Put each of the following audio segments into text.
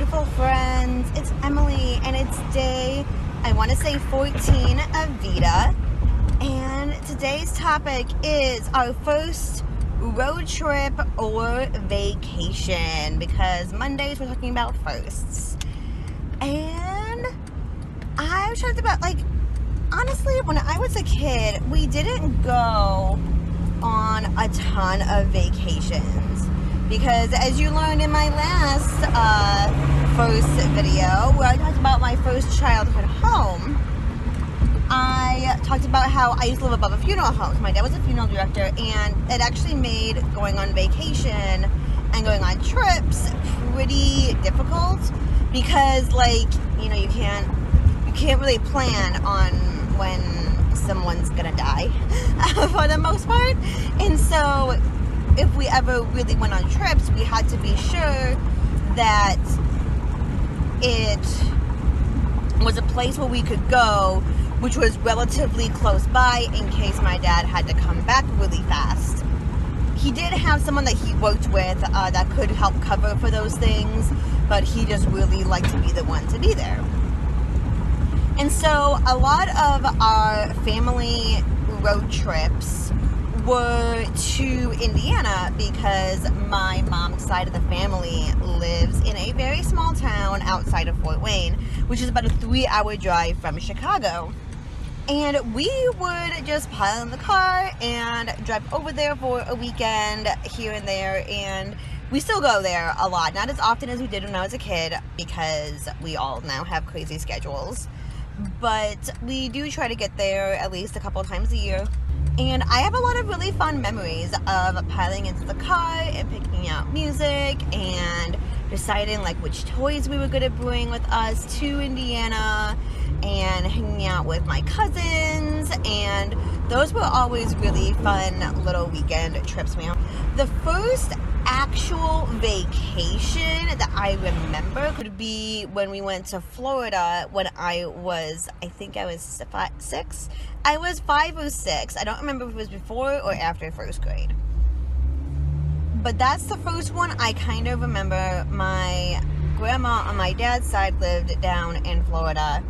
beautiful friends. It's Emily, and it's day, I want to say 14 of VEDA. And today's topic is our first road trip or vacation, because Mondays we're talking about firsts. And I've talked about, honestly, when I was a kid, we didn't go on a ton of vacations. Because as you learned in my last first video, where I talked about my first childhood home, I talked about how I used to live above a funeral home. So my dad was a funeral director, and it actually made going on vacation and going on trips pretty difficult, because you can't really plan on when someone's gonna die for the most part. And so if we ever really went on trips, we had to be sure that it was a place where we could go, which was relatively close by in case my dad had to come back really fast. He did have someone that he worked with that could help cover for those things, but he just really liked to be the one to be there. And so a lot of our family road trips were to Indiana, because my mom's side of the family lives in a very small town outside of Fort Wayne, which is about a 3-hour drive from Chicago. And we would just pile in the car and drive over there for a weekend here and there, and we still go there a lot. Not as often as we did when I was a kid, because we all now have crazy schedules, but we do try to get there at least a couple of times a year. And I have a lot of really fun memories of piling into the car and picking out music and deciding which toys we were going to bring with us to Indiana, and hanging out with my cousins. And those were always really fun little weekend trips. The first actual vacation that I remember could be when we went to Florida when I think I was 6. I was 5 or 6. I don't remember if it was before or after first grade. But that's the first one I kind of remember. My grandma on my dad's side lived down in Florida,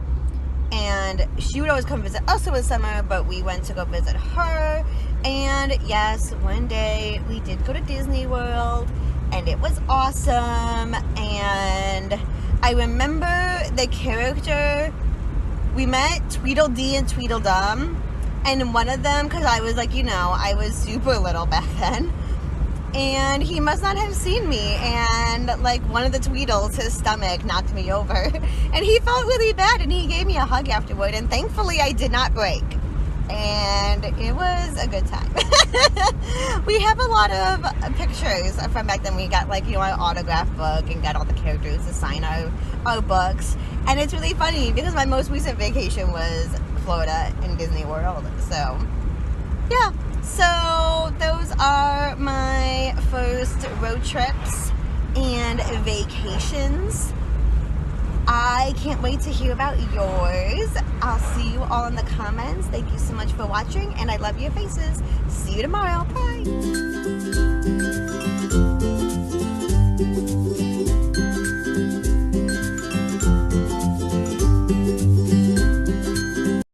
and she would always come visit us over the summer, but we went to go visit her. And yes, one day we did go to Disney World, and it was awesome. And I remember the character. We met Tweedledee and Tweedledum, and one of them, because I was I was super little back then, and he must not have seen me, and one of the Tweedles, his stomach knocked me over, and he felt really bad, and he gave me a hug afterward, and thankfully I did not break, and it was a good time. We have a lot of pictures from back then. We got our autograph book and got all the characters to sign our books, and it's really funny because my most recent vacation was Florida and Disney World. So yeah, so those are my first road trips and vacations. I can't wait to hear about yours. I'll see you all in the comments. Thank you so much for watching, and I love your faces. See you tomorrow. Bye.